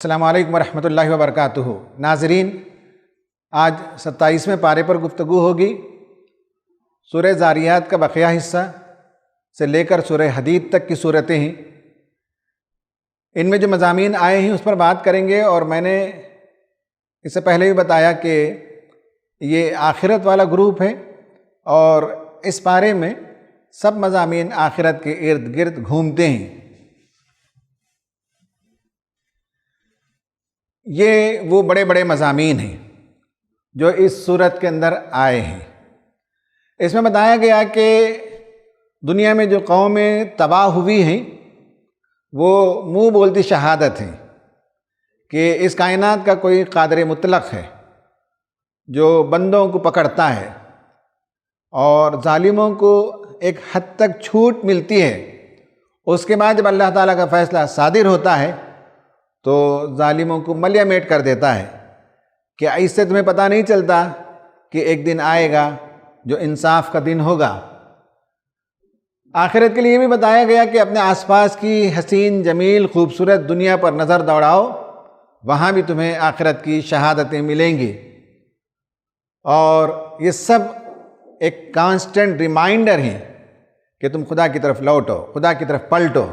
السلام علیکم ورحمۃ اللہ وبرکاتہ۔ ناظرین، آج 27ویں پارے پر گفتگو ہوگی۔ سورہ ذاریات کا بقیہ حصہ سے لے کر سورہ حدید تک کی صورتیں ہیں، ان میں جو مضامین آئے ہیں اس پر بات کریں گے۔ اور میں نے اس سے پہلے بھی بتایا کہ یہ آخرت والا گروپ ہے اور اس پارے میں سب مضامین آخرت کے ارد گرد گھومتے ہیں۔ یہ وہ بڑے بڑے مضامین ہیں جو اس صورت کے اندر آئے ہیں۔ اس میں بتایا گیا کہ دنیا میں جو قومیں تباہ ہوئی ہیں وہ منہ بولتی شہادت ہیں کہ اس کائنات کا کوئی قادر مطلق ہے جو بندوں کو پکڑتا ہے، اور ظالموں کو ایک حد تک چھوٹ ملتی ہے۔ اس کے بعد جب اللہ تعالیٰ کا فیصلہ صادر ہوتا ہے تو ظالموں کو ملیہ میٹ کر دیتا ہے کہ ایسے تمہیں پتہ نہیں چلتا کہ ایک دن آئے گا جو انصاف کا دن ہوگا۔ آخرت کے لیے یہ بھی بتایا گیا کہ اپنے آس پاس کی حسین جمیل خوبصورت دنیا پر نظر دوڑاؤ، وہاں بھی تمہیں آخرت کی شہادتیں ملیں گی۔ اور یہ سب ایک کانسٹنٹ ریمائنڈر ہیں کہ تم خدا کی طرف لوٹو، خدا کی طرف پلٹو۔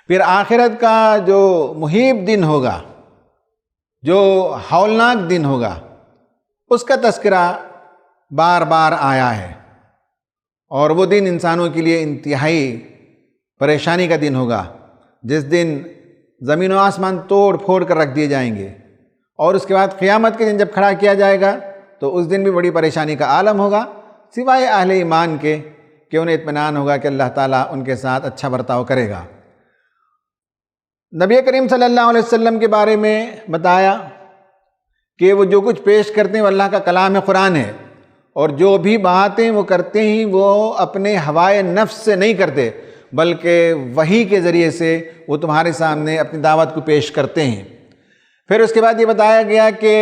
پھر آخرت کا جو مہیب دن ہوگا، جو ہولناک دن ہوگا، اس کا تذکرہ بار بار آیا ہے، اور وہ دن انسانوں کے لیے انتہائی پریشانی کا دن ہوگا، جس دن زمین و آسمان توڑ پھوڑ کر رکھ دیے جائیں گے، اور اس کے بعد قیامت کے دن جب کھڑا کیا جائے گا تو اس دن بھی بڑی پریشانی کا عالم ہوگا، سوائے اہل ایمان کے کہ انہیں اطمینان ہوگا کہ اللہ تعالیٰ ان کے ساتھ اچھا برتاؤ کرے گا۔ نبی کریم صلی اللہ علیہ وسلم کے بارے میں بتایا کہ وہ جو کچھ پیش کرتے ہیں وہ اللہ کا کلام قرآن ہے، اور جو بھی باتیں وہ کرتے ہیں وہ اپنے ہوائے نفس سے نہیں کرتے، بلکہ وحی کے ذریعے سے وہ تمہارے سامنے اپنی دعوت کو پیش کرتے ہیں۔ پھر اس کے بعد یہ بتایا گیا کہ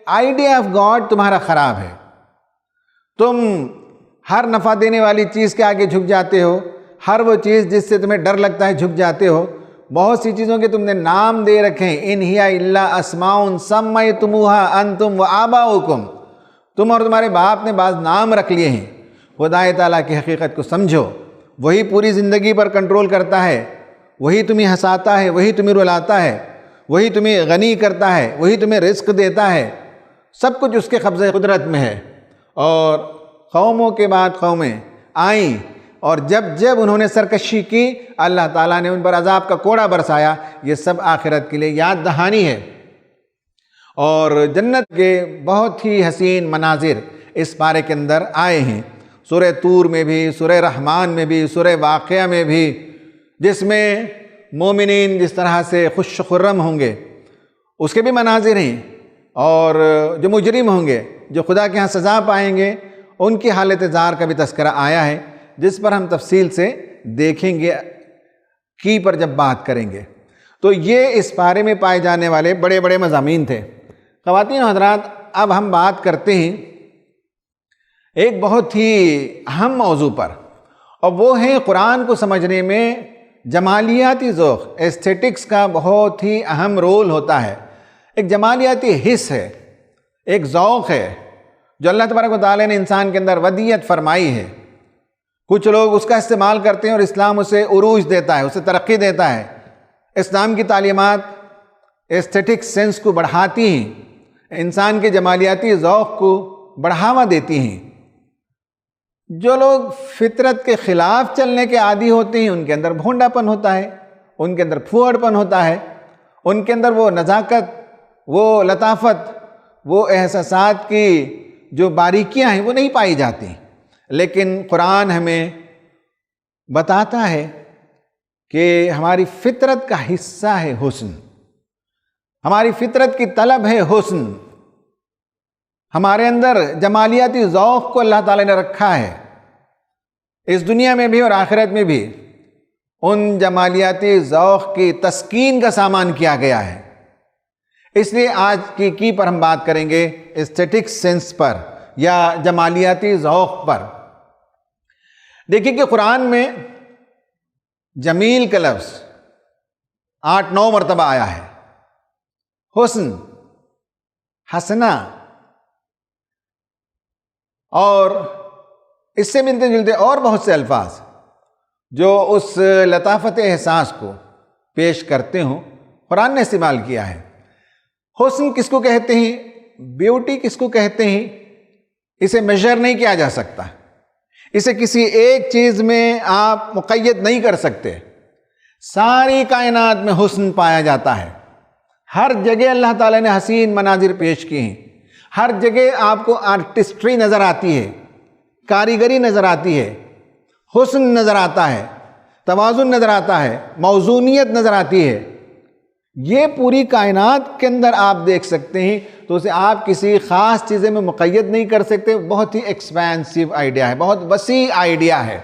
آئیڈیا آف گاڈ تمہارا خراب ہے، تم ہر نفع دینے والی چیز کے آگے جھک جاتے ہو، ہر وہ چیز جس سے تمہیں ڈر لگتا ہے جھک جاتے ہو۔ بہت سی چیزوں کے تم نے نام دے رکھے ہیں، ان ہی الا اسماء سمیتموها انتم وآباؤکم، تم اور تمہارے باپ نے بعض نام رکھ لیے ہیں۔ خدا تعالیٰ کی حقیقت کو سمجھو، وہی پوری زندگی پر کنٹرول کرتا ہے، وہی تمہیں ہنساتا ہے، وہی تمہیں رلاتا ہے، وہی تمہیں غنی کرتا ہے، وہی تمہیں رزق دیتا ہے، سب کچھ اس کے قبضہ قدرت میں ہے۔ اور قوموں کے بعد قومیں آئیں، اور جب جب انہوں نے سرکشی کی اللہ تعالیٰ نے ان پر عذاب کا کوڑا برسایا۔ یہ سب آخرت کے لیے یاد دہانی ہے، اور جنت کے بہت ہی حسین مناظر اس پارے کے اندر آئے ہیں، سورہ طور میں بھی، سورہ رحمان میں بھی، سورہ واقعہ میں بھی، جس میں مومنین جس طرح سے خوش خرم ہوں گے اس کے بھی مناظر ہیں، اور جو مجرم ہوں گے، جو خدا کے ہاں سزا پائیں گے، ان کی حالت زار کا بھی تذکرہ آیا ہے، جس پر ہم تفصیل سے دیکھیں گے کی پر جب بات کریں گے۔ تو یہ اس پارے میں پائے جانے والے بڑے بڑے مضامین تھے۔ خواتین و حضرات، اب ہم بات کرتے ہیں ایک بہت ہی اہم موضوع پر، اور وہ ہے قرآن کو سمجھنے میں جمالیاتی ذوق، ایسٹھیٹکس کا بہت ہی اہم رول ہوتا ہے۔ ایک جمالیاتی حس ہے، ایک ذوق ہے جو اللہ تبارک و تعالیٰ نے انسان کے اندر ودیت فرمائی ہے۔ کچھ لوگ اس کا استعمال کرتے ہیں اور اسلام اسے عروج دیتا ہے، اسے ترقی دیتا ہے۔ اسلام کی تعلیمات ایسٹھیٹک سینس کو بڑھاتی ہیں، انسان کے جمالیاتی ذوق کو بڑھاوا دیتی ہیں۔ جو لوگ فطرت کے خلاف چلنے کے عادی ہوتے ہیں ان کے اندر بھونڈا پن ہوتا ہے، ان کے اندر پھوڑ پن ہوتا ہے، ان کے اندر وہ نزاکت، وہ لطافت، وہ احساسات کی جو باریکیاں ہیں وہ نہیں پائی جاتی۔ لیکن قرآن ہمیں بتاتا ہے کہ ہماری فطرت کا حصہ ہے حسن، ہماری فطرت کی طلب ہے حسن، ہمارے اندر جمالیاتی ذوق کو اللہ تعالیٰ نے رکھا ہے، اس دنیا میں بھی اور آخرت میں بھی ان جمالیاتی ذوق کی تسکین کا سامان کیا گیا ہے۔ اس لیے آج کی پر ہم بات کریں گے ایسٹھیٹک سینس پر یا جمالیاتی ذوق پر۔ دیکھیں کہ قرآن میں جمیل کا لفظ 8-9 مرتبہ آیا ہے، حسن، حسنا، اور اس سے ملتے جلتے اور بہت سے الفاظ جو اس لطافت احساس کو پیش کرتے ہوں قرآن نے استعمال کیا ہے۔ حسن کس کو کہتے ہیں، بیوٹی کس کو کہتے ہیں، اسے میجر نہیں کیا جا سکتا، اسے کسی ایک چیز میں آپ مقید نہیں کر سکتے۔ ساری کائنات میں حسن پایا جاتا ہے، ہر جگہ اللہ تعالیٰ نے حسین مناظر پیش کیے ہیں، ہر جگہ آپ کو آرٹسٹری نظر آتی ہے، کاریگری نظر آتی ہے، حسن نظر آتا ہے، توازن نظر آتا ہے، موزونیت نظر آتی ہے۔ یہ پوری کائنات کے اندر آپ دیکھ سکتے ہیں، تو اسے آپ کسی خاص چیزیں میں مقید نہیں کر سکتے۔ بہت ہی ایکسپینسو آئیڈیا ہے، بہت وسیع آئیڈیا ہے،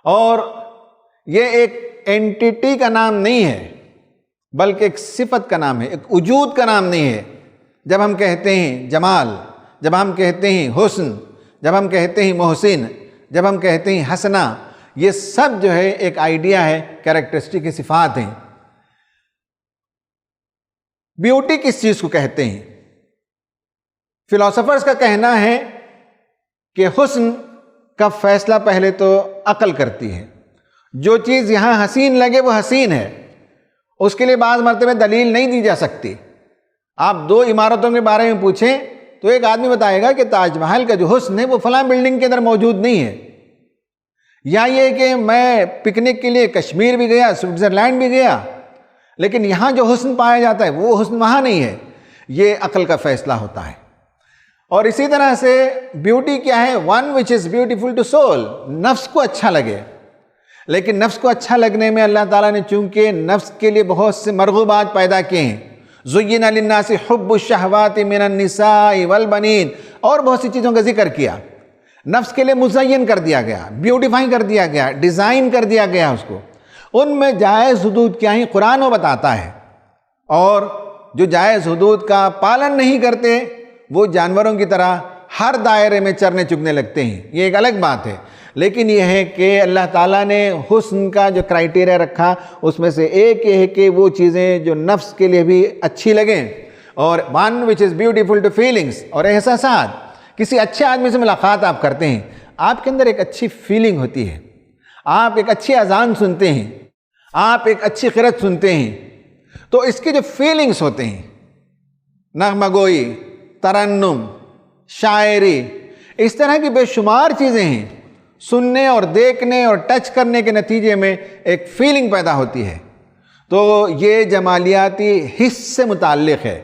اور یہ ایک اینٹیٹی کا نام نہیں ہے بلکہ ایک صفت کا نام ہے، ایک وجود کا نام نہیں ہے۔ جب ہم کہتے ہیں جمال، جب ہم کہتے ہیں حسن، جب ہم کہتے ہیں محسن، جب ہم کہتے ہیں حسنا، یہ سب جو ہے ایک آئیڈیا ہے، کیریکٹرسٹک کی صفات ہیں۔ بیوٹی کس چیز کو کہتے ہیں؟ فلاسفرز کا کہنا ہے کہ حسن کا فیصلہ پہلے تو عقل کرتی ہے۔ جو چیز یہاں حسین لگے وہ حسین ہے، اس کے لیے بعض مرتبہ دلیل نہیں دی جا سکتی۔ آپ دو عمارتوں کے بارے میں پوچھیں تو ایک آدمی بتائے گا کہ تاج محل کا جو حسن ہے وہ فلاں بلڈنگ کے اندر موجود نہیں ہے، یا یہ کہ میں پکنک کے لیے کشمیر بھی گیا، سوئٹزرلینڈ بھی گیا، لیکن یہاں جو حسن پایا جاتا ہے وہ حسن وہاں نہیں ہے۔ یہ عقل کا فیصلہ ہوتا ہے۔ اور اسی طرح سے بیوٹی کیا ہے؟ One which is beautiful to soul, نفس کو اچھا لگے۔ لیکن نفس کو اچھا لگنے میں اللہ تعالیٰ نے چونکہ نفس کے لیے بہت سے مرغوبات پیدا کیے ہیں، زُيِّنَ لِلنَّاسِ حُبُّ الشَّهَوَاتِ مِنَ النِّسَاءِ وَالْبَنِينَ، اور بہت سی چیزوں کا ذکر کیا۔ نفس کے لیے مزین کر دیا گیا، بیوٹیفائی کر دیا گیا، ڈیزائن کر دیا گیا اس کو۔ ان میں جائز حدود کیا ہیں قرآن وہ بتاتا ہے، اور جو جائز حدود کا پالن نہیں کرتے وہ جانوروں کی طرح ہر دائرے میں چرنے چگنے لگتے ہیں، یہ ایک الگ بات ہے۔ لیکن یہ ہے کہ اللہ تعالیٰ نے حسن کا جو کرائیٹیریا رکھا اس میں سے ایک یہ ہے کہ وہ چیزیں جو نفس کے لیے بھی اچھی لگیں، اور one which is beautiful to feelings, اور احساسات۔ کسی اچھے آدمی سے ملاقات آپ کرتے ہیں، آپ کے اندر ایک اچھی فیلنگ ہوتی ہے، آپ ایک اچھی اذان سنتے ہیں، آپ ایک اچھی قرأت سنتے ہیں، تو اس کے جو فیلنگس ہوتے ہیں، نغمہ گوئی، ترنم، شاعری، اس طرح کی بے شمار چیزیں ہیں، سننے اور دیکھنے اور ٹچ کرنے کے نتیجے میں ایک فیلنگ پیدا ہوتی ہے۔ تو یہ جمالیاتی حس سے متعلق ہے۔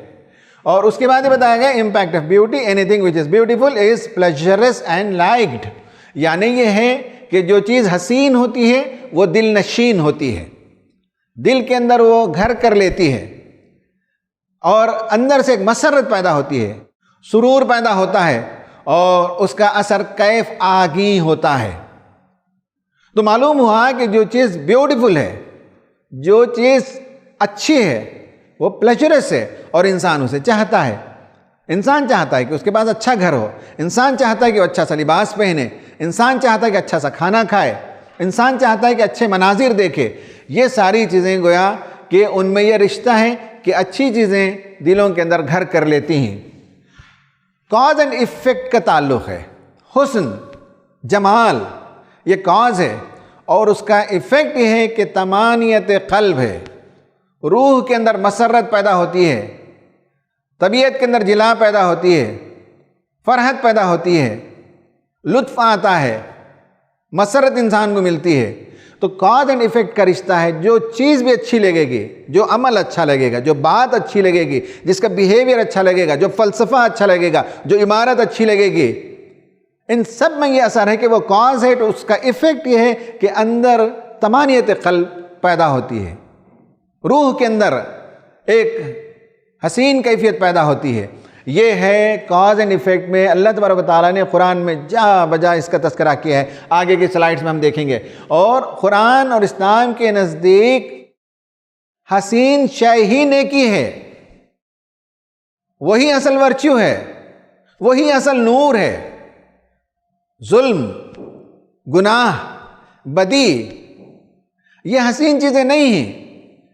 اور اس کے بعد یہ بتایا گیا impact of beauty, anything which is beautiful is pleasurous and liked, یعنی یہ ہے کہ جو چیز حسین ہوتی ہے وہ دل نشین ہوتی ہے، دل کے اندر وہ گھر کر لیتی ہے، اور اندر سے ایک مسرت پیدا ہوتی ہے، سرور پیدا ہوتا ہے، اور اس کا اثر کیف آگی ہوتا ہے۔ تو معلوم ہوا کہ جو چیز بیوٹیفل ہے، جو چیز اچھی ہے، وہ پلیجرس ہے، اور انسان اسے چاہتا ہے۔ انسان چاہتا ہے کہ اس کے پاس اچھا گھر ہو، انسان چاہتا ہے کہ وہ اچھا سا لباس پہنے، انسان چاہتا ہے کہ اچھا سا کھانا کھائے، انسان چاہتا ہے کہ اچھے مناظر دیکھے۔ یہ ساری چیزیں گویا کہ ان میں یہ رشتہ ہے کہ اچھی چیزیں دلوں کے اندر گھر کر لیتی ہیں۔ کاز اینڈ ایفیکٹ کا تعلق ہے۔ حسن، جمال، یہ کاز ہے، اور اس کا ایفیکٹ یہ ہے کہ طمانینت قلب ہے، روح کے اندر مسرت پیدا ہوتی ہے، طبیعت کے اندر جلا پیدا ہوتی ہے، فرحت پیدا ہوتی ہے، لطف آتا ہے، مسرت انسان کو ملتی ہے۔ تو کاز اینڈ ایفیکٹ کا رشتہ ہے۔ جو چیز بھی اچھی لگے گی، جو عمل اچھا لگے گا، جو بات اچھی لگے گی، جس کا بیہیویئر اچھا لگے گا، جو فلسفہ اچھا لگے گا، جو عمارت اچھی لگے گی، ان سب میں یہ اثر ہے کہ وہ کاز ہے، تو اس کا ایفیکٹ یہ ہے کہ اندر طمانینت قلب پیدا ہوتی ہے، روح کے اندر ایک حسین کیفیت پیدا ہوتی ہے۔ یہ ہے کاز اینڈ ایفیکٹ میں اللہ تبارک و تعالیٰ نے قرآن میں جا بجا اس کا تذکرہ کیا ہے، آگے کی سلائیڈز میں ہم دیکھیں گے۔ اور قرآن اور اسلام کے نزدیک حسین شے ہی نیکی ہے، وہی اصل ورچو ہے، وہی اصل نور ہے۔ ظلم، گناہ، بدی، یہ حسین چیزیں نہیں ہیں،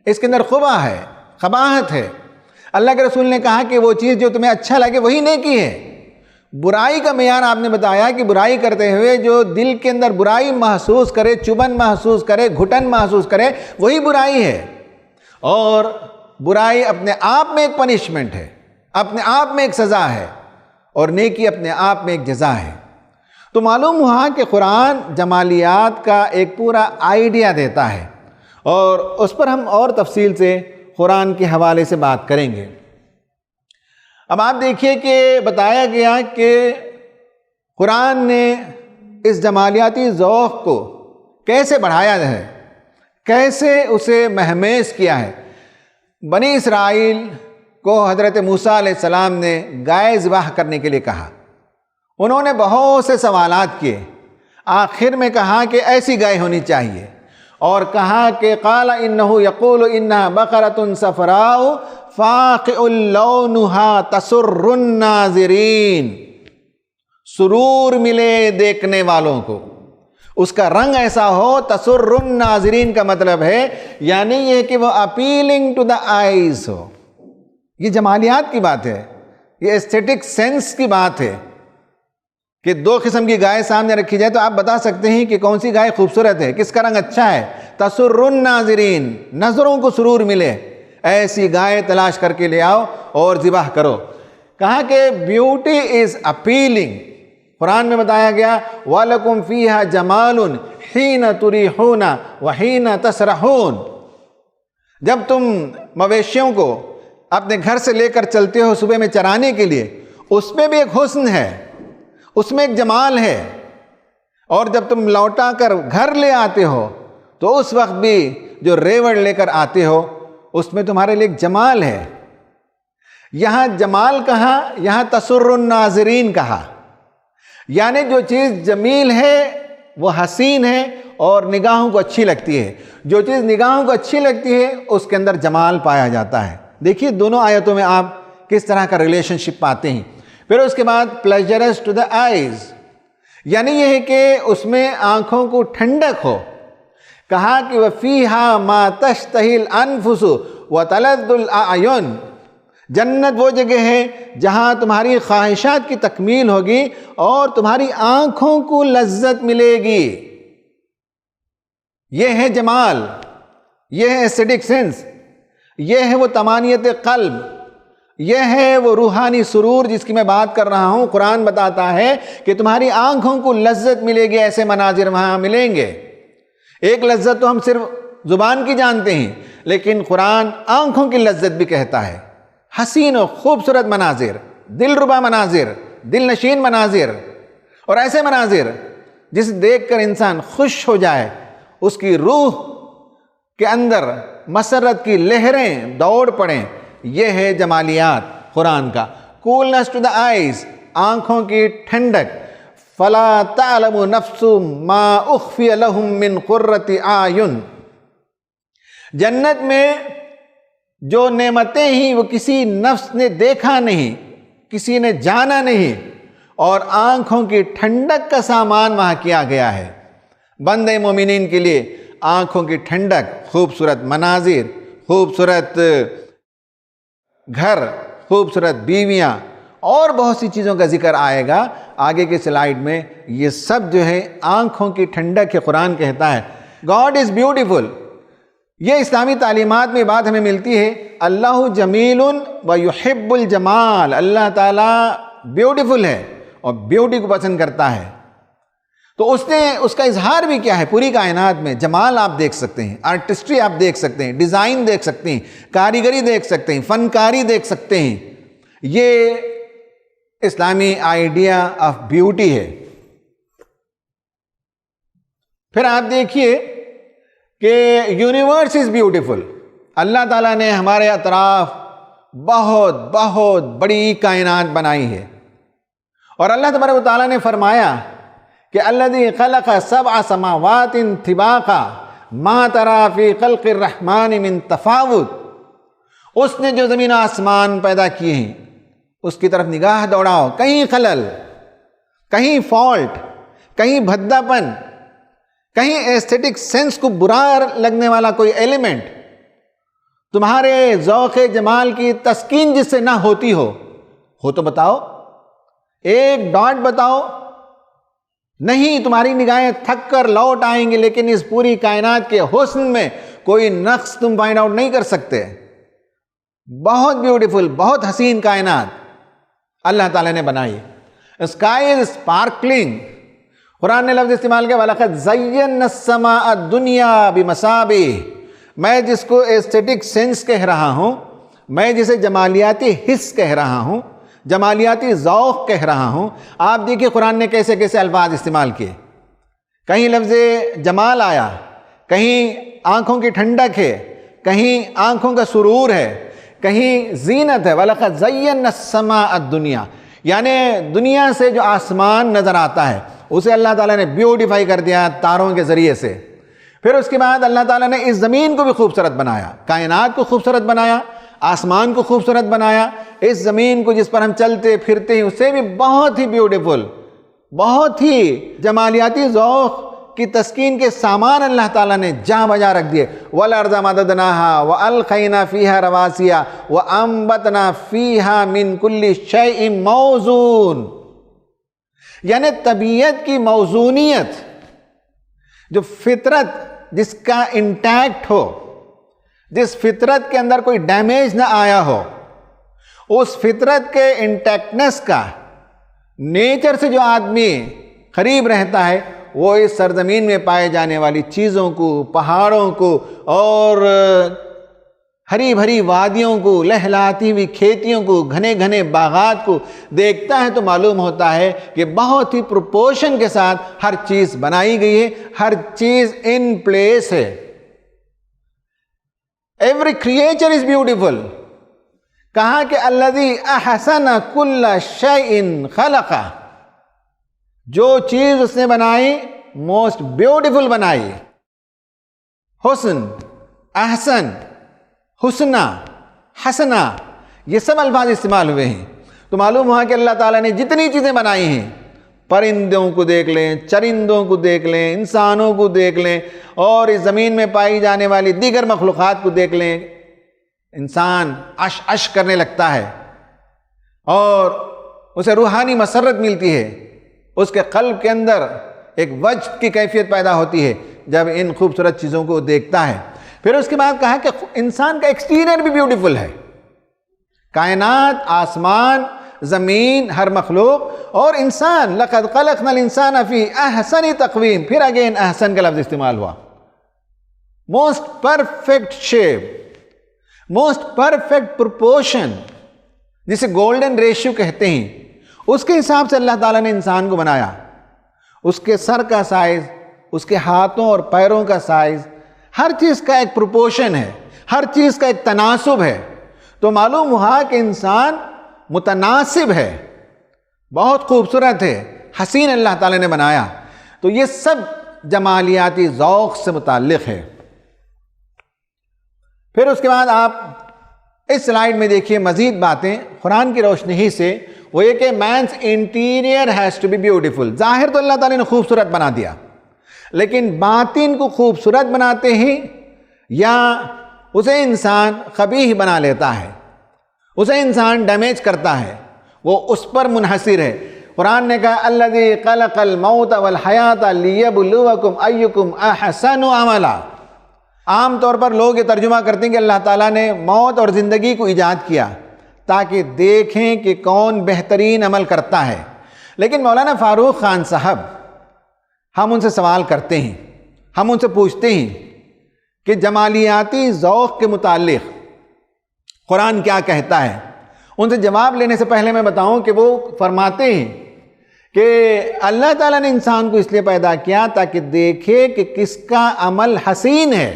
اس کے اندر قبح ہے، قباحت ہے۔ اللہ کے رسول نے کہا کہ وہ چیز جو تمہیں اچھا لگے وہی نیکی ہے۔ برائی کا معیار آپ نے بتایا کہ برائی کرتے ہوئے جو دل کے اندر برائی محسوس کرے، چبھن محسوس کرے، گھٹن محسوس کرے، وہی برائی ہے۔ اور برائی اپنے آپ میں ایک پنشمنٹ ہے، اپنے آپ میں ایک سزا ہے، اور نیکی اپنے آپ میں ایک جزا ہے۔ تو معلوم ہوا کہ قرآن جمالیات کا ایک پورا آئیڈیا دیتا ہے، اور اس پر ہم اور تفصیل سے قرآن کے حوالے سے بات کریں گے۔ اب آپ دیکھیے کہ بتایا گیا کہ قرآن نے اس جمالیاتی ذوق کو کیسے بڑھایا ہے، کیسے اسے مہمیز کیا ہے۔ بنی اسرائیل کو حضرت موسیٰ علیہ السلام نے گائے ذبح کرنے کے لیے کہا، انہوں نے بہت سے سوالات کیے، آخر میں کہا کہ ایسی گائے ہونی چاہیے، اور کہا کہ قال انہ یقول انہا بقرۃ صفراء فاقع لونہا تسر الناظرین، سرور ملے دیکھنے والوں کو، اس کا رنگ ایسا ہو۔ تسر الناظرین کا مطلب ہے یعنی یہ کہ وہ اپیلنگ ٹو دا آئیز ہو۔ یہ جمالیات کی بات ہے، یہ ایستھیٹک سینس کی بات ہے کہ دو قسم کی گائے سامنے رکھی جائے تو آپ بتا سکتے ہیں کہ کون سی گائے خوبصورت ہے، کس کا رنگ اچھا ہے۔ تسر الناظرین، نظروں کو سرور ملے، ایسی گائے تلاش کر کے لے آؤ اور ذبح کرو۔ کہا کہ بیوٹی از اپیلنگ۔ قرآن میں بتایا گیا وَلَكُمْ فِيهَا جَمَالٌ حِينَ تُرِيحُونَ وَحِينَ تَسْرَحُونَ، جب تم مویشیوں کو اپنے گھر سے لے کر چلتے ہو صبح میں چرانے کے لیے، اس میں بھی ایک حسن ہے، اس میں ایک جمال ہے، اور جب تم لوٹا کر گھر لے آتے ہو تو اس وقت بھی جو ریوڑ لے کر آتے ہو اس میں تمہارے لیے ایک جمال ہے۔ یہاں جمال کہا، یہاں تسر الناظرین کہا، یعنی جو چیز جمیل ہے وہ حسین ہے اور نگاہوں کو اچھی لگتی ہے۔ جو چیز نگاہوں کو اچھی لگتی ہے اس کے اندر جمال پایا جاتا ہے۔ دیکھیے دونوں آیتوں میں آپ کس طرح کا ریلیشن شپ پاتے ہیں۔ پھر اس کے بعد پلیجرس ٹو دا آئیز، یعنی یہ ہے کہ اس میں آنکھوں کو ٹھنڈک ہو۔ کہا کہ وَفِيهَا مَا تَشْتَهِي الْأَنفُسُ وَتَلَذُّ الْأَعْيُنُ، جنت وہ جگہ ہے جہاں تمہاری خواہشات کی تکمیل ہوگی اور تمہاری آنکھوں کو لذت ملے گی۔ یہ ہے جمال، یہ ہے ایسٹھیٹک سینس، یہ ہے وہ طمانینت قلب، یہ ہے وہ روحانی سرور جس کی میں بات کر رہا ہوں۔ قرآن بتاتا ہے کہ تمہاری آنکھوں کو لذت ملے گی، ایسے مناظر وہاں ملیں گے۔ ایک لذت تو ہم صرف زبان کی جانتے ہیں، لیکن قرآن آنکھوں کی لذت بھی کہتا ہے۔ حسین و خوبصورت مناظر، دلربا مناظر، دل نشین مناظر، اور ایسے مناظر جسے دیکھ کر انسان خوش ہو جائے، اس کی روح کے اندر مسرت کی لہریں دوڑ پڑیں۔ یہ ہے جمالیات قرآن کا۔ کولنس ٹو دا آئیز، آنکھوں کی ٹھنڈک۔ فلا تعلم نفس ما اخفی لهم من قرۃ اعین، جنت میں جو نعمتیں ہیں وہ کسی نفس نے دیکھا نہیں، کسی نے جانا نہیں، اور آنکھوں کی ٹھنڈک کا سامان وہاں کیا گیا ہے۔ بندے مومنین کے لیے آنکھوں کی ٹھنڈک، خوبصورت مناظر، خوبصورت گھر، خوبصورت بیویاں، اور بہت سی چیزوں کا ذکر آئے گا آگے کے سلائیڈ میں۔ یہ سب جو ہے آنکھوں کی ٹھنڈک ہے۔ قرآن کہتا ہے گاڈ از بیوٹیفل۔ یہ اسلامی تعلیمات میں بات ہمیں ملتی ہے، اللہ جمیل و یحب الجمال، اللہ تعالیٰ بیوٹیفل ہے اور بیوٹی کو پسند کرتا ہے۔ تو اس کا اظہار بھی کیا ہے؟ پوری کائنات میں جمال آپ دیکھ سکتے ہیں، آرٹسٹری آپ دیکھ سکتے ہیں، ڈیزائن دیکھ سکتے ہیں، کاریگری دیکھ سکتے ہیں، فنکاری دیکھ سکتے ہیں۔ یہ اسلامی آئیڈیا آف بیوٹی ہے۔ پھر آپ دیکھیے کہ یونیورس از بیوٹیفل۔ اللہ تعالیٰ نے ہمارے اطراف بہت بہت بڑی کائنات بنائی ہے، اور اللہ تبارک و تعالیٰ نے فرمایا کہ الذی خلق سبع سماوات طباقا ما تری فی خلق الرحمن من تفاوت، اس نے جو زمین و آسمان پیدا کیے ہیں اس کی طرف نگاہ دوڑاؤ، کہیں خلل، کہیں فالٹ، کہیں بھدا پن، کہیں ایسٹھیٹک سینس کو برا لگنے والا کوئی ایلیمنٹ تمہارے ذوق جمال کی تسکین جس سے نہ ہوتی ہو تو بتاؤ، ایک ڈاٹ بتاؤ۔ نہیں، تمہاری نگاہیں تھک کر لوٹ آئیں گے، لیکن اس پوری کائنات کے حسن میں کوئی نقص تم فائنڈ آؤٹ نہیں کر سکتے۔ بہت بیوٹیفل، بہت حسین کائنات اللہ تعالیٰ نے بنائی۔ اسکائی از اسپارکلنگ، قرآن نے لفظ استعمال کیا وَلَقَدْ زَيَّنَّا السَّمَاءَ الدُّنْيَا بِمَصَابِيحَ۔ میں جس کو ایسٹیٹک سینس کہہ رہا ہوں، میں جسے جمالیاتی حس کہہ رہا ہوں، جمالیاتی ذوق کہہ رہا ہوں، آپ دیکھیے قرآن نے کیسے کیسے الفاظ استعمال کیے۔ کہیں لفظ جمال آیا، کہیں آنکھوں کی ٹھنڈک ہے، کہیں آنکھوں کا سرور ہے، کہیں زینت ہے۔ وَلَقَدْ زَيَّنَّا السَّمَاءَ الدُّنْيَا، یعنی دنیا سے جو آسمان نظر آتا ہے اسے اللہ تعالیٰ نے بیوٹیفائی کر دیا تاروں کے ذریعے سے۔ پھر اس کے بعد اللہ تعالیٰ نے اس زمین کو بھی خوبصورت بنایا، کائنات کو خوبصورت بنایا، آسمان کو خوبصورت بنایا، اس زمین کو جس پر ہم چلتے پھرتے ہیں اسے بھی بہت ہی بیوٹیفل، بہت ہی جمالیاتی ذوق کی تسکین کے سامان اللہ تعالیٰ نے جہاں بجا رکھ دیے۔ وَالْأَرْضَ مَدَدْنَاهَا وَأَلْقَيْنَا فِيهَا رَوَاسِيَ وَأَنبَتْنَا فِيهَا مِن كُلِّ شَيْءٍ مَوْزُونٍ، یعنی طبیعت کی موزونیت، جو فطرت جس کا انٹیکٹ ہو، جس فطرت کے اندر کوئی ڈیمیج نہ آیا ہو، اس فطرت کے انٹیکٹنس کا نیچر سے جو آدمی قریب رہتا ہے وہ اس سرزمین میں پائے جانے والی چیزوں کو، پہاڑوں کو اور ہری بھری وادیوں کو، لہلاتی ہوئی کھیتیوں کو، گھنے گھنے باغات کو دیکھتا ہے تو معلوم ہوتا ہے کہ بہت ہی پروپورشن کے ساتھ ہر چیز بنائی گئی ہے، ہر چیز ان پلیس ہے۔ Every creature is beautiful. کہا کہ الذی احسن کل شیء خلقہ، جو چیز اس نے بنائی موسٹ بیوٹیفل بنائی۔ حسن، احسن، حسنہ، حسنہ، یہ سب الفاظ استعمال ہوئے ہیں، تو معلوم ہوا کہ اللہ تعالیٰ نے جتنی چیزیں بنائی ہیں، پرندوں کو دیکھ لیں، چرندوں کو دیکھ لیں، انسانوں کو دیکھ لیں، اور اس زمین میں پائی جانے والی دیگر مخلوقات کو دیکھ لیں، انسان عش عش کرنے لگتا ہے اور اسے روحانی مسرت ملتی ہے، اس کے قلب کے اندر ایک وجد کی کیفیت پیدا ہوتی ہے جب ان خوبصورت چیزوں کو دیکھتا ہے۔ پھر اس کے بعد کہا کہ انسان کا ایکسٹیریئر بھی بیوٹیفل ہے، کائنات، آسمان، زمین، ہر مخلوق اور انسان۔ لَقَدْ خَلَقْنَا الْإِنسَانَ فِي أَحْسَنِ تَقْوِيمٍ، پھر اگین احسن کا لفظ استعمال ہوا۔ Most perfect shape, most perfect proportion, جسے گولڈن ریشیو کہتے ہیں، اس کے حساب سے اللہ تعالیٰ نے انسان کو بنایا۔ اس کے سر کا سائز، اس کے ہاتھوں اور پیروں کا سائز، ہر چیز کا ایک پروپورشن ہے، ہر چیز کا ایک تناسب ہے، تو معلوم ہوا کہ انسان متناسب ہے، بہت خوبصورت ہے، حسین اللہ تعالیٰ نے بنایا۔ تو یہ سب جمالیاتی ذوق سے متعلق ہے۔ پھر اس کے بعد آپ اس سلائیڈ میں دیکھیے مزید باتیں قرآن کی روشنی ہی سے، وہ یہ کہ means interior has to be beautiful. ظاہر تو اللہ تعالیٰ نے خوبصورت بنا دیا، لیکن باطن کو خوبصورت بناتے ہیں یا اسے انسان قبیح بنا لیتا ہے، اسے انسان ڈیمیج کرتا ہے، وہ اس پر منحصر ہے۔ قرآن نے کہا الذی خلق الموت والحیات لیبلوکم ایکم احسن عملا۔ عام طور پر لوگ یہ ترجمہ کرتے ہیں کہ اللہ تعالیٰ نے موت اور زندگی کو ایجاد کیا تاکہ دیکھیں کہ کون بہترین عمل کرتا ہے، لیکن مولانا فاروق خان صاحب، ہم ان سے سوال کرتے ہیں، ہم ان سے پوچھتے ہیں کہ جمالیاتی ذوق کے متعلق قرآن کیا کہتا ہے۔ ان سے جواب لینے سے پہلے میں بتاؤں کہ وہ فرماتے ہیں کہ اللہ تعالیٰ نے انسان کو اس لیے پیدا کیا تاکہ دیکھے کہ کس کا عمل حسین ہے۔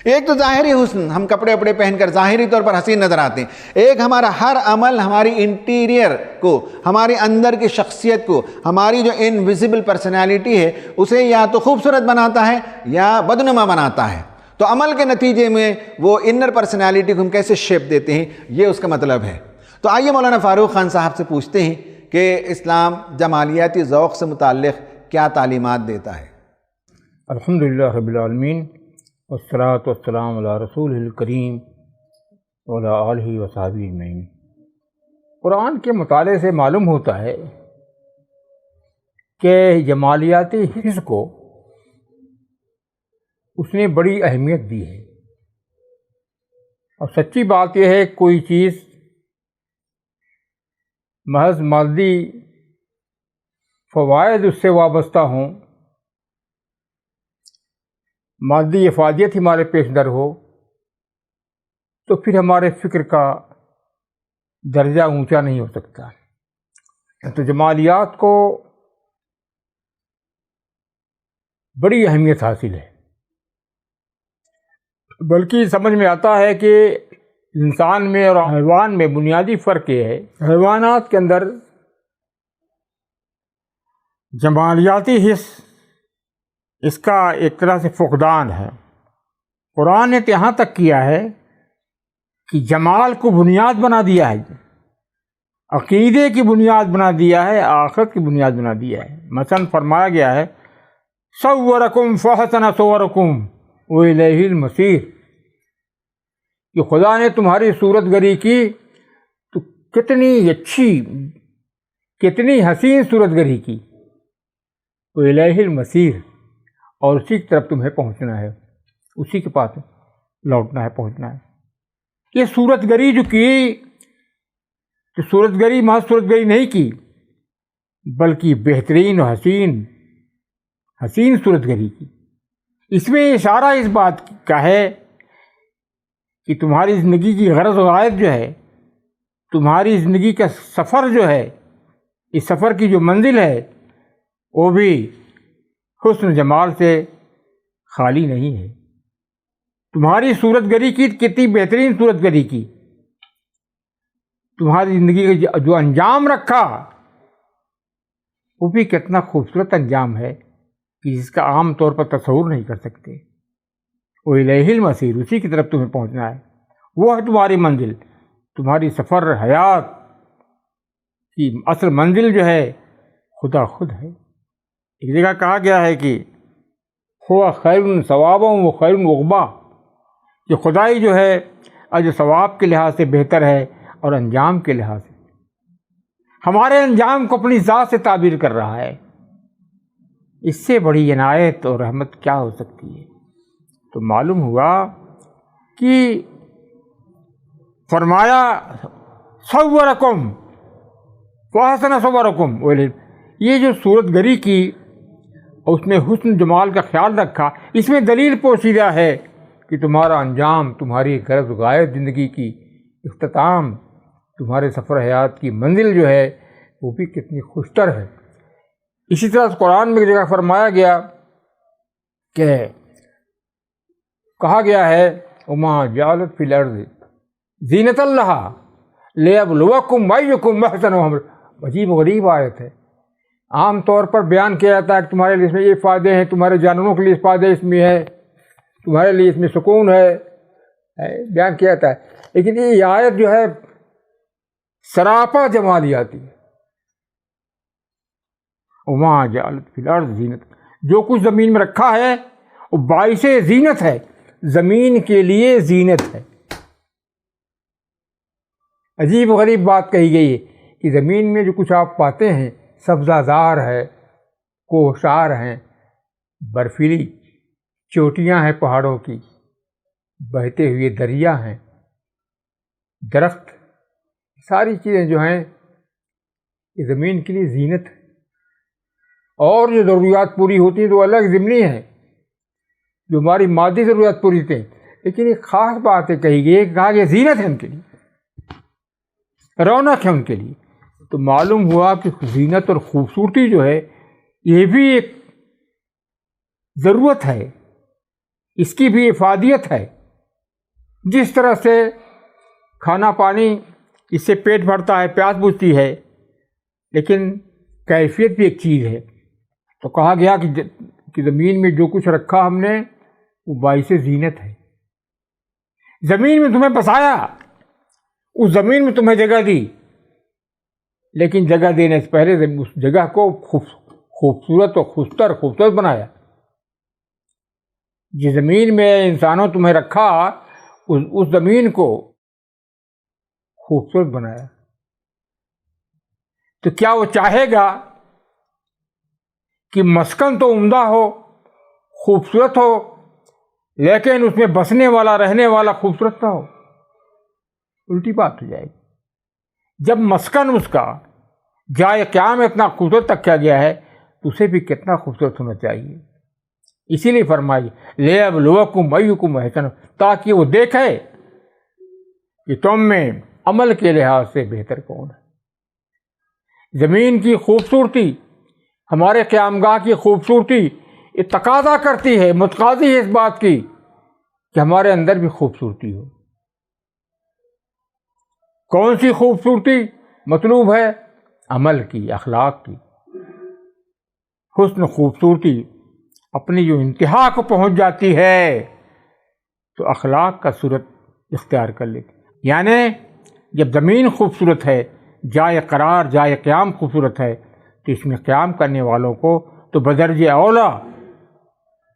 ایک تو ظاہری حسن، ہم کپڑے وپڑے پہن کر ظاہری طور پر حسین نظر آتے ہیں، ایک ہمارا ہر عمل ہماری انٹیریئر کو، ہمارے اندر کی شخصیت کو، ہماری جو انویزیبل پرسنالٹی ہے اسے یا تو خوبصورت بناتا ہے یا بدنما بناتا ہے۔ تو عمل کے نتیجے میں وہ انر پرسنالٹی کو ہم کیسے شیپ دیتے ہیں، یہ اس کا مطلب ہے۔ تو آئیے مولانا فاروق خان صاحب سے پوچھتے ہیں کہ اسلام جمالیاتی ذوق سے متعلق کیا تعلیمات دیتا ہے۔ الحمدللہ رب العالمین، والصلاۃ والسلام علی رسول الکریم وعلی آلہ وصحبہ اجمعین۔ قرآن کے مطالعے سے معلوم ہوتا ہے کہ جمالیاتی حس کو اس نے بڑی اہمیت دی ہے، اور سچی بات یہ ہے کوئی چیز محض مادی فوائد اس سے وابستہ ہوں، مادی افادیت ہمارے پیش در ہو، تو پھر ہمارے فکر کا درجہ اونچا نہیں ہو سکتا۔ تو جمالیات کو بڑی اہمیت حاصل ہے، بلکہ سمجھ میں آتا ہے کہ انسان میں اور حیوان میں بنیادی فرق یہ ہے، حیوانات کے اندر جمالیاتی حس اس کا ایک طرح سے فقدان ہے۔ قرآن نے یہاں تک کیا ہے کہ جمال کو بنیاد بنا دیا ہے، عقیدے کی بنیاد بنا دیا ہے، آخرت کی بنیاد بنا دیا ہے۔ مثلا فرمایا گیا ہے صورکم فحسن صورکم وإلیہ المصیر، کہ خدا نے تمہاری صورت گری کی تو کتنی اچھی، کتنی حسین صورت گری کی، وإلیہ المصیر، اور اسی کی طرف تمہیں پہنچنا ہے، اسی کے پاس لوٹنا ہے، پہنچنا ہے۔ یہ صورت گری جو کی، تو صورت گری محض صورت گری نہیں کی، بلکہ بہترین و حسین صورت گری کی۔ اس میں اشارہ اس بات کا ہے کہ تمہاری زندگی کی غرض و غائب جو ہے، تمہاری زندگی کا سفر جو ہے، اس سفر کی جو منزل ہے وہ بھی حسن جمال سے خالی نہیں ہے۔ تمہاری صورت گری کی کتنی بہترین صورت گری کی، تمہاری زندگی کا جو انجام رکھا وہ بھی کتنا خوبصورت انجام ہے کہ جس کا عام طور پر تصور نہیں کر سکتے۔ وإلیہ المصیر، اسی کی طرف تمہیں پہنچنا ہے، وہ ہے تمہاری منزل، تمہاری سفر حیات کی اصل منزل جو ہے خدا خود ہے۔ ایک جگہ کہا گیا ہے کہ ہوا خیر ثوابا و خیر عقبا، کہ خدائی جو ہے اجر ثواب کے لحاظ سے بہتر ہے اور انجام کے لحاظ سے، ہمارے انجام کو اپنی ذات سے تعبیر کر رہا ہے۔ اس سے بڑی عنایت اور رحمت کیا ہو سکتی ہے؟ تو معلوم ہوا کہ فرمایا صورکم فاحسن صورکم، یہ جو صورت گری کی اور اس میں حسن جمال کا خیال رکھا، اس میں دلیل پوشیدہ ہے کہ تمہارا انجام، تمہاری غرض و غایت زندگی کی اختتام، تمہارے سفر حیات کی منزل جو ہے وہ بھی کتنی خوشتر ہے۔ اسی طرح قرآن میں ایک جگہ فرمایا گیا کہ کہا گیا ہے وما جعلت فی الارض زینۃ لہا لیبلوکم ایکم احسن عملا۔ عجیب و غریب آیت ہے۔ عام طور پر بیان کیا جاتا ہے کہ تمہارے لیے اس میں یہ فائدے ہیں، تمہارے جانوروں کے لیے فائدے اس میں ہے، تمہارے لیے اس میں سکون ہے، بیان کیا جاتا ہے، لیکن یہ آیت جو ہے سراپا جمالیاتی ہے۔ وما جعلت فی الارض زینۃ، جو کچھ زمین میں رکھا ہے وہ باعث زینت ہے، زمین کے لیے زینت ہے۔ عجیب و غریب بات کہی گئی ہے کہ زمین میں جو کچھ آپ پاتے ہیں، سبزہ زار ہے، کوہسار ہیں، برفیلی چوٹیاں ہیں پہاڑوں کی، بہتے ہوئے دریا ہیں، درخت، ساری چیزیں جو ہیں یہ زمین کے لیے زینت ہے۔ اور جو ضروریات پوری ہوتی ہیں تو الگ ضمنی ہے، جو ہماری مادی ضروریات پوری ہوتی ہیں، لیکن ایک خاص بات ہے کہی گئی ہے کہ کہا کہ زینت ہے ان کے لیے، رونق ہے ان کے لیے۔ تو معلوم ہوا کہ زینت اور خوبصورتی جو ہے یہ بھی ایک ضرورت ہے، اس کی بھی افادیت ہے۔ جس طرح سے کھانا پانی اس سے پیٹ بھرتا ہے، پیاس بجھتی ہے، لیکن کیفیت بھی ایک چیز ہے۔ تو کہا گیا کہ زمین میں جو کچھ رکھا ہم نے وہ باعث زینت ہے۔ زمین میں تمہیں بسایا، اس زمین میں تمہیں جگہ دی، لیکن جگہ دینے سے پہلے اس جگہ کو خوبصورت اور خوبصورت بنایا۔ جس زمین میں انسانوں تمہیں رکھا اس زمین کو خوبصورت بنایا، تو کیا وہ چاہے گا کہ مسکن تو عمدہ ہو، خوبصورت ہو، لیکن اس میں بسنے والا رہنے والا خوبصورت نہ ہو؟ الٹی بات ہو جائے گی۔ جب مسکن اس کا جائے قیام اتنا خوبصورت تک کیا گیا ہے تو اسے بھی کتنا خوبصورت ہونا چاہیے۔ اسی لیے فرمائی لِیَبْلُوَکُمْ أَیُّکُمْ أَحْسَنُ، تاکہ وہ دیکھے کہ تم میں عمل کے لحاظ سے بہتر کون ہے۔ زمین کی خوبصورتی، ہمارے قیامگاہ کی خوبصورتی یہ تقاضا کرتی ہے، متقاضی ہے اس بات کی کہ ہمارے اندر بھی خوبصورتی ہو۔ کون سی خوبصورتی مطلوب ہے؟ عمل کی، اخلاق کی۔ حسن خوبصورتی اپنی جو انتہا کو پہنچ جاتی ہے تو اخلاق کا صورت اختیار کر لیتی، یعنی جب زمین خوبصورت ہے، جائے قرار جائے قیام خوبصورت ہے، تو اس میں قیام کرنے والوں کو تو بدرجہ اولا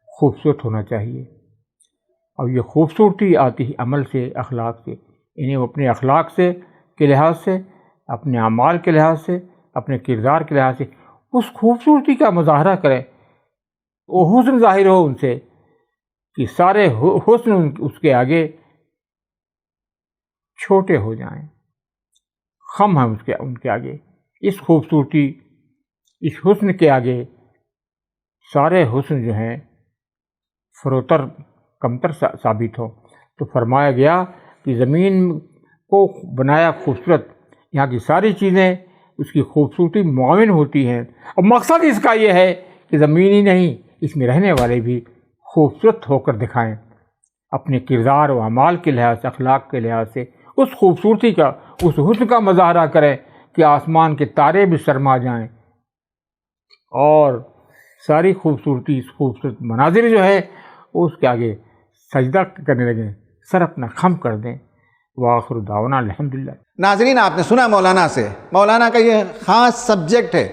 خوبصورت ہونا چاہیے۔ اور یہ خوبصورتی آتی ہے عمل سے، اخلاق سے، یعنی وہ اپنے اخلاق سے کے لحاظ سے، اپنے اعمال کے لحاظ سے، اپنے کردار کے لحاظ سے اس خوبصورتی کا مظاہرہ کریں، وہ حسن ظاہر ہو ان سے کہ سارے حسن اس کے آگے چھوٹے ہو جائیں، خم ہیں ان کے آگے۔ اس خوبصورتی، اس حسن کے آگے سارے حسن جو ہیں فروتر کمتر ثابت ہو۔ تو فرمایا گیا کہ زمین کو بنایا خوبصورت، یہاں کی ساری چیزیں اس کی خوبصورتی معاون ہوتی ہیں، اور مقصد اس کا یہ ہے کہ زمین ہی نہیں، اس میں رہنے والے بھی خوبصورت ہو کر دکھائیں، اپنے کردار و اعمال کے لحاظ سے، اخلاق کے لحاظ سے اس خوبصورتی کا، اس حسن کا مظاہرہ کریں کہ آسمان کے تارے بھی شرما جائیں اور ساری خوبصورتی، اس خوبصورت مناظر جو ہے وہ اس کے آگے سجدہ کرنے لگیں، سر اپنا خم کر دیں۔ وآخر دعوانا الحمدللہ۔ ناظرین، آپ نے سنا مولانا سے، مولانا کا یہ خاص سبجیکٹ ہے۔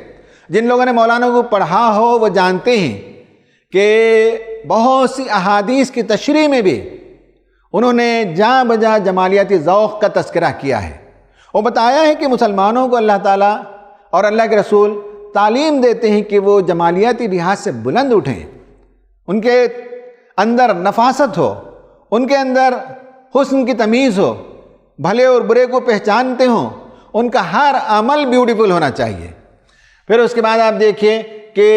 جن لوگوں نے مولانا کو پڑھا ہو وہ جانتے ہیں کہ بہت سی احادیث کی تشریح میں بھی انہوں نے جاں بجا جمالیاتی ذوق کا تذکرہ کیا ہے۔ وہ بتایا ہے کہ مسلمانوں کو اللہ تعالیٰ اور اللہ کے رسول تعلیم دیتے ہیں کہ وہ جمالیاتی لحاظ سے بلند اٹھیں، ان کے اندر نفاست ہو، ان کے اندر حسن کی تمیز ہو، بھلے اور برے کو پہچانتے ہوں، ان کا ہر عمل بیوٹیفل ہونا چاہیے۔ پھر اس کے بعد آپ دیکھیے کہ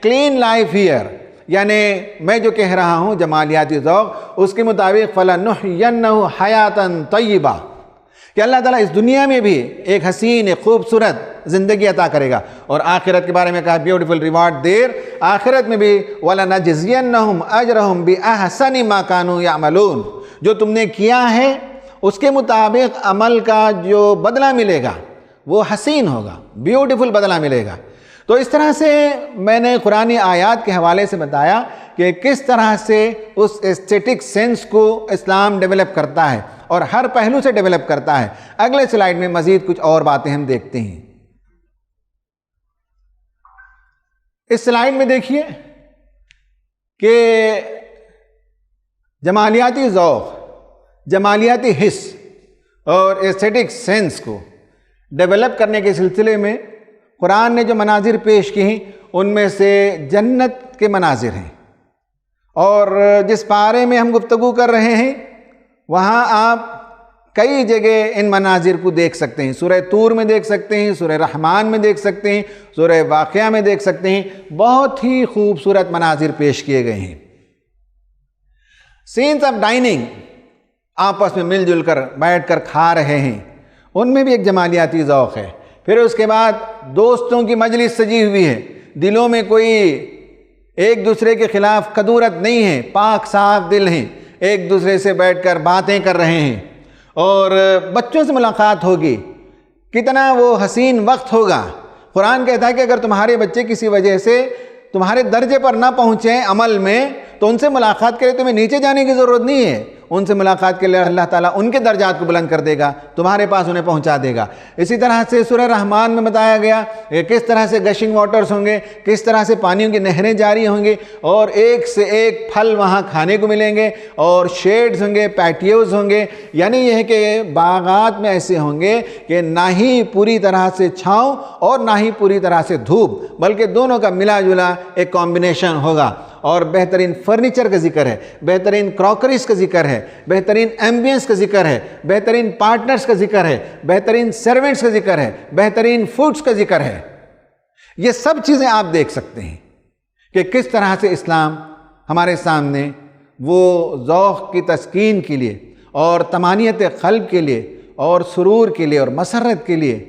کلین لائف ہیئر، یعنی میں جو کہہ رہا ہوں جمالیاتی ذوق، اس کے مطابق فَلَنُحْيَنَّهُ حَيَاتًا طَيِّبَةً، کہ اللہ تعالیٰ اس دنیا میں بھی ایک حسین، ایک خوبصورت زندگی عطا کرے گا، اور آخرت کے بارے میں کہا بیوٹیفل ریوارڈ دیر، آخرت میں بھی وَلَنَجْزِيَنَّهُمْ أَجْرَهُمْ بِأَحْسَنِ مَا كَانُوا يَعْمَلُونَ، جو تم نے کیا ہے اس کے مطابق عمل کا جو بدلہ ملے گا وہ حسین ہوگا، بیوٹیفل بدلہ ملے گا۔ تو اس طرح سے میں نے قرآنی آیات کے حوالے سے بتایا کہ کس طرح سے اس ایسٹیٹک سینس کو اسلام ڈیولپ کرتا ہے اور ہر پہلو سے ڈیولپ کرتا ہے۔ اگلے سلائیڈ میں مزید کچھ اور باتیں ہم دیکھتے ہیں۔ اس سلائیڈ میں دیکھیے کہ جمالیاتی ذوق، جمالیاتی حس اور ایسٹیٹک سینس کو ڈیولپ کرنے کے سلسلے میں قرآن نے جو مناظر پیش کی ہیں ان میں سے جنت کے مناظر ہیں، اور جس پارے میں ہم گفتگو کر رہے ہیں وہاں آپ کئی جگہ ان مناظر کو دیکھ سکتے ہیں۔ سورہ طور میں دیکھ سکتے ہیں، سورہ رحمان میں دیکھ سکتے ہیں، سورہ واقعہ میں دیکھ سکتے ہیں، بہت ہی خوبصورت مناظر پیش کیے گئے ہیں۔ سینس آف ڈائننگ، آپس میں مل جل کر بیٹھ کر کھا رہے ہیں، ان میں بھی ایک جمالیاتی ذوق ہے۔ پھر اس کے بعد دوستوں کی مجلس سجی ہوئی ہے، دلوں میں کوئی ایک دوسرے کے خلاف کدورت نہیں ہے، پاک صاف دل ہیں، ایک دوسرے سے بیٹھ کر باتیں کر رہے ہیں، اور بچوں سے ملاقات ہوگی، کتنا وہ حسین وقت ہوگا۔ قرآن کہتا ہے کہ اگر تمہارے بچے کسی وجہ سے تمہارے درجے پر نہ پہنچیں عمل میں تو ان سے ملاقات کے لیے تمہیں نیچے جانے کی ضرورت نہیں ہے، ان سے ملاقات کے لیے اللہ تعالیٰ ان کے درجات کو بلند کر دے گا، تمہارے پاس انہیں پہنچا دے گا۔ اسی طرح سے سورہ رحمان میں بتایا گیا کہ کس طرح سے گشنگ واٹرز ہوں گے، کس طرح سے پانیوں کی نہریں جاری ہوں گی، اور ایک سے ایک پھل وہاں کھانے کو ملیں گے، اور شیڈز ہوں گے، پیٹیوز ہوں گے، یعنی یہ ہے کہ باغات میں ایسے ہوں گے کہ نہ ہی پوری طرح سے چھاؤں اور نہ ہی پوری طرح سے دھوپ، بلکہ دونوں کا ملا جلا ایک کمبینیشن ہوگا۔ اور بہترین فرنیچر کا ذکر ہے، بہترین کراکریز کا ذکر ہے، بہترین ایمبینس کا ذکر ہے، بہترین پارٹنرز کا ذکر ہے، بہترین سرونٹس کا ذکر ہے، بہترین فوڈز کا ذکر ہے۔ یہ سب چیزیں آپ دیکھ سکتے ہیں کہ کس طرح سے اسلام ہمارے سامنے وہ ذوق کی تسکین کے لیے اور طمانینت قلب کے لیے اور سرور کے لیے اور مسرت کے لیے،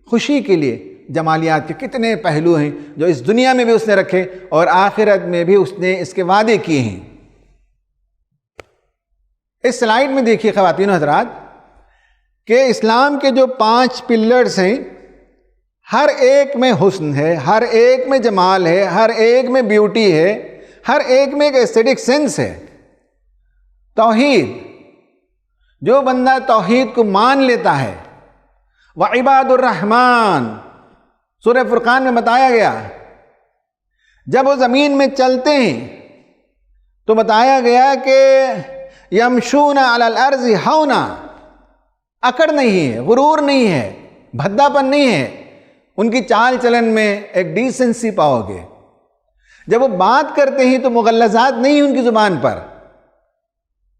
خوشی کے لیے جمالیات کے کتنے پہلو ہیں جو اس دنیا میں بھی اس نے رکھے اور آخرت میں بھی اس نے اس کے وعدے کیے ہیں۔ اس سلائیڈ میں دیکھیے خواتین و حضرات کہ اسلام کے جو 5 پلرز ہیں، ہر ایک میں حسن ہے، ہر ایک میں جمال ہے، ہر ایک میں بیوٹی ہے، ہر ایک میں ایک ایسٹیٹک سینس ہے۔ توحید، جو بندہ توحید کو مان لیتا ہے، وعباد الرحمن، سورہ فرقان میں بتایا گیا جب وہ زمین میں چلتے ہیں تو بتایا گیا کہ یمشون علی الارض ہونا، اکڑ نہیں ہے، غرور نہیں ہے، بھدا پن نہیں ہے، ان کی چال چلن میں ایک ڈیسنسی پاؤ گے۔ جب وہ بات کرتے ہیں تو مغلظات نہیں ہیں ان کی زبان پر،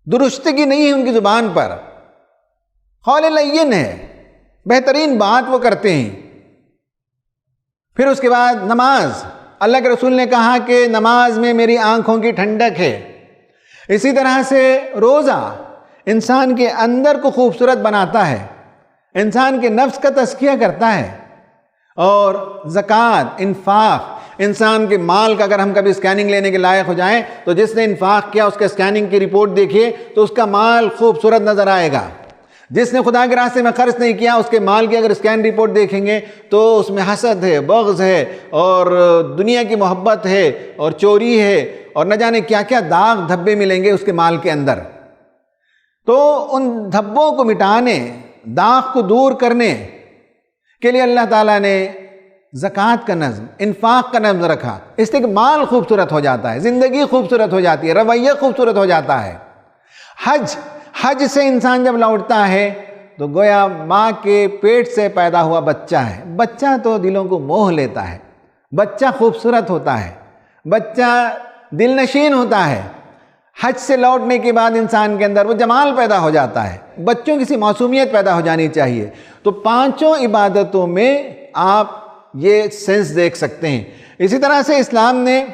درستگی نہیں ہے ان کی زبان پر، قول لین ہے، بہترین بات وہ کرتے ہیں۔ پھر اس کے بعد نماز، اللہ کے رسول نے کہا کہ نماز میں میری آنکھوں کی ٹھنڈک ہے۔ اسی طرح سے روزہ انسان کے اندر کو خوبصورت بناتا ہے، انسان کے نفس کا تزکیہ کرتا ہے۔ اور زکوٰۃ، انفاق، انسان کے مال کا اگر ہم کبھی اسکیننگ لینے کے لائق ہو جائیں تو جس نے انفاق کیا اس کے اسکیننگ کی رپورٹ دیکھیے تو اس کا مال خوبصورت نظر آئے گا۔ جس نے خدا کے راستے میں خرچ نہیں کیا اس کے مال کی اگر اسکین رپورٹ دیکھیں گے تو اس میں حسد ہے، بغض ہے، اور دنیا کی محبت ہے، اور چوری ہے، اور نہ جانے کیا کیا داغ دھبے ملیں گے اس کے مال کے اندر۔ تو ان دھبوں کو مٹانے، داغ کو دور کرنے کے لیے اللہ تعالیٰ نے زکوٰۃ کا نظم، انفاق کا نظم رکھا، اس سے کہ مال خوبصورت ہو جاتا ہے، زندگی خوبصورت ہو جاتی ہے، رویہ خوبصورت ہو جاتا ہے۔ حج سے انسان جب لوٹتا ہے تو گویا ماں کے پیٹ سے پیدا ہوا بچہ ہے، بچہ تو دلوں کو موہ لیتا ہے، بچہ خوبصورت ہوتا ہے، بچہ دل نشین ہوتا ہے۔ حج سے لوٹنے کے بعد انسان کے اندر وہ جمال پیدا ہو جاتا ہے، بچوں کی سی معصومیت پیدا ہو جانی چاہیے۔ تو 5 عبادتوں میں آپ یہ سینس دیکھ سکتے ہیں۔ اسی طرح سے اسلام نے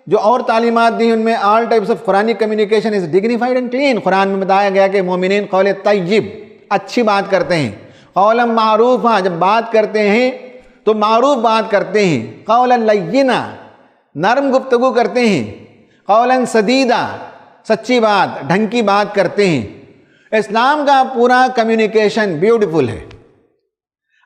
جو اور تعلیمات دی ان میں all types of Quranic communication is dignified and clean. Quran میں بتایا گیا کہ مومنین قول طیب، اچھی بات کرتے ہیں، قولا معروفا، جب بات کرتے ہیں تو معروف بات کرتے ہیں، قولا لینا، نرم گفتگو کرتے ہیں، قولا سدیدا، سچی بات، ڈھنگ کی بات کرتے ہیں۔ اسلام کا پورا کمیونیکیشن بیوٹیفل ہے،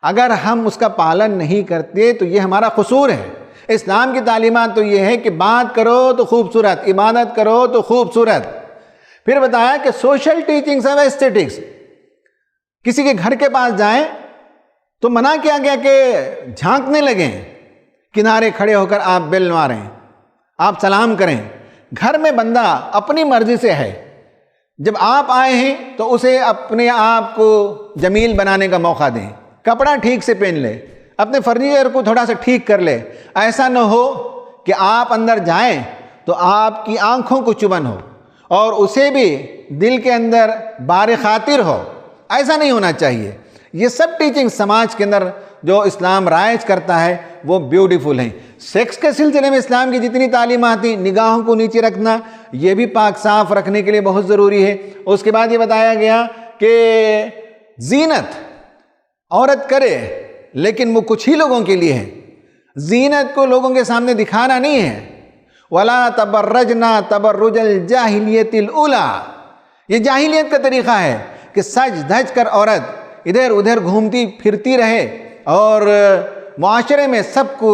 اگر ہم اس کا پالن نہیں کرتے تو یہ ہمارا قصور ہے۔ اسلام کی تعلیمات تو یہ ہے کہ بات کرو تو خوبصورت، عبادت کرو تو خوبصورت۔ پھر بتایا کہ سوشل ٹیچنگز آف ایسٹیٹکس، کسی کے گھر کے پاس جائیں تو منع کیا گیا کہ جھانکنے لگیں، کنارے کھڑے ہو کر آپ بیل ماریں، آپ سلام کریں۔ گھر میں بندہ اپنی مرضی سے ہے، جب آپ آئے ہیں تو اسے اپنے آپ کو جمیل بنانے کا موقع دیں، کپڑا ٹھیک سے پہن لے، اپنے فرنیچر کو تھوڑا سا ٹھیک کر لے۔ ایسا نہ ہو کہ آپ اندر جائیں تو آپ کی آنکھوں کو چبھن ہو اور اسے بھی دل کے اندر بار خاطر ہو، ایسا نہیں ہونا چاہیے۔ یہ سب ٹیچنگ سماج کے اندر جو اسلام رائج کرتا ہے وہ بیوٹیفل ہیں۔ سیکس کے سلسلے میں اسلام کی جتنی تعلیمات ہیں، نگاہوں کو نیچے رکھنا یہ بھی پاک صاف رکھنے کے لیے بہت ضروری ہے۔ اس کے بعد یہ بتایا گیا کہ زینت عورت کرے لیکن وہ کچھ ہی لوگوں کے لیے ہے، زینت کو لوگوں کے سامنے دکھانا نہیں ہے۔ وَلَا تَبَرَّجْنَا تَبَرُّجَ الْجَاهِلِيَّةِ الْأُولَى، یہ جاہلیت کا طریقہ ہے کہ سج دھج کر عورت ادھر ادھر گھومتی پھرتی رہے اور معاشرے میں سب کو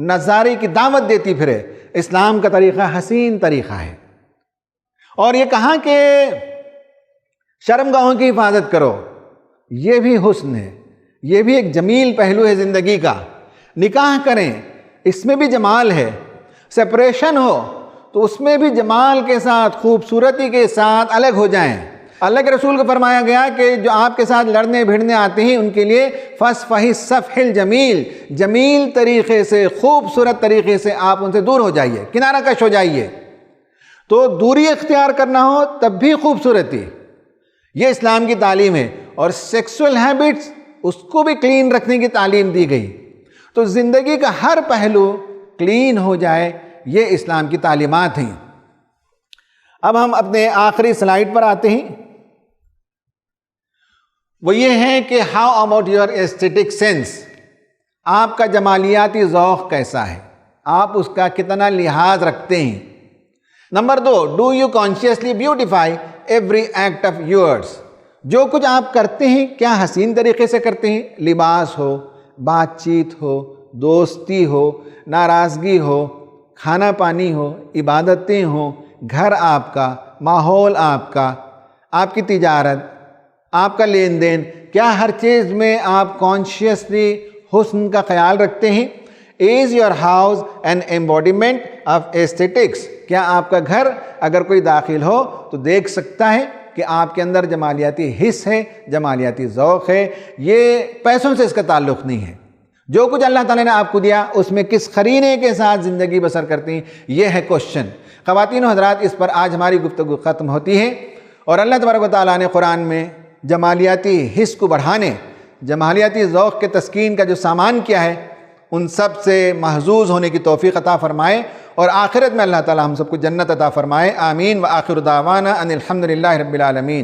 نظارے کی دعوت دیتی پھرے۔ اسلام کا طریقہ حسین طریقہ ہے۔ اور یہ کہا کہ شرمگاہوں کی حفاظت کرو، یہ بھی حسن ہے، یہ بھی ایک جمیل پہلو ہے زندگی کا۔ نکاح کریں، اس میں بھی جمال ہے۔ سپریشن ہو تو اس میں بھی جمال کے ساتھ، خوبصورتی کے ساتھ الگ ہو جائیں۔ اللہ کے رسول کو فرمایا گیا کہ جو آپ کے ساتھ لڑنے بھیڑنے آتے ہیں ان کے لیے فَاصْفَحِ الصَّفْحَ الْجَمِيلَ، جمیل طریقے سے، خوبصورت طریقے سے آپ ان سے دور ہو جائیے، کنارہ کش ہو جائیے۔ تو دوری اختیار کرنا ہو تب بھی خوبصورتی، یہ اسلام کی تعلیم ہے۔ اور سیکسول ہیبٹس، اس کو بھی کلین رکھنے کی تعلیم دی گئی۔ تو زندگی کا ہر پہلو کلین ہو جائے، یہ اسلام کی تعلیمات ہیں۔ اب ہم اپنے آخری سلائیڈ پر آتے ہیں، وہ یہ ہے کہ how about your aesthetic sense, آپ کا جمالیاتی ذوق کیسا ہے، آپ اس کا کتنا لحاظ رکھتے ہیں۔ Number 2، do you consciously beautify every act of yours, جو کچھ آپ کرتے ہیں کیا حسین طریقے سے کرتے ہیں؟ لباس ہو، بات چیت ہو، دوستی ہو، ناراضگی ہو، کھانا پانی ہو، عبادتیں ہوں، گھر آپ کا، ماحول آپ کا، آپ کی تجارت، آپ کا لین دین، کیا ہر چیز میں آپ کانشیسلی حسن کا خیال رکھتے ہیں؟ Is your house an embodiment of aesthetics؟ کیا آپ کا گھر اگر کوئی داخل ہو تو دیکھ سکتا ہے کہ آپ کے اندر جمالیاتی حس ہے، جمالیاتی ذوق ہے؟ یہ پیسوں سے اس کا تعلق نہیں ہے۔ جو کچھ اللہ تعالیٰ نے آپ کو دیا اس میں کس قرینے کے ساتھ زندگی بسر کرتے ہیں، یہ ہے کوشچن۔ خواتین و حضرات، اس پر آج ہماری گفتگو ختم ہوتی ہے، اور اللہ تبارک و تعالیٰ نے قرآن میں جمالیاتی حس کو بڑھانے، جمالیاتی ذوق کے تسکین کا جو سامان کیا ہے، ان سب سے محظوظ ہونے کی توفیق عطا فرمائے، اور آخرت میں اللہ تعالیٰ ہم سب کو جنت عطا فرمائے۔ آمین۔ وآخر دعوانا ان الحمدللہ رب العالمین۔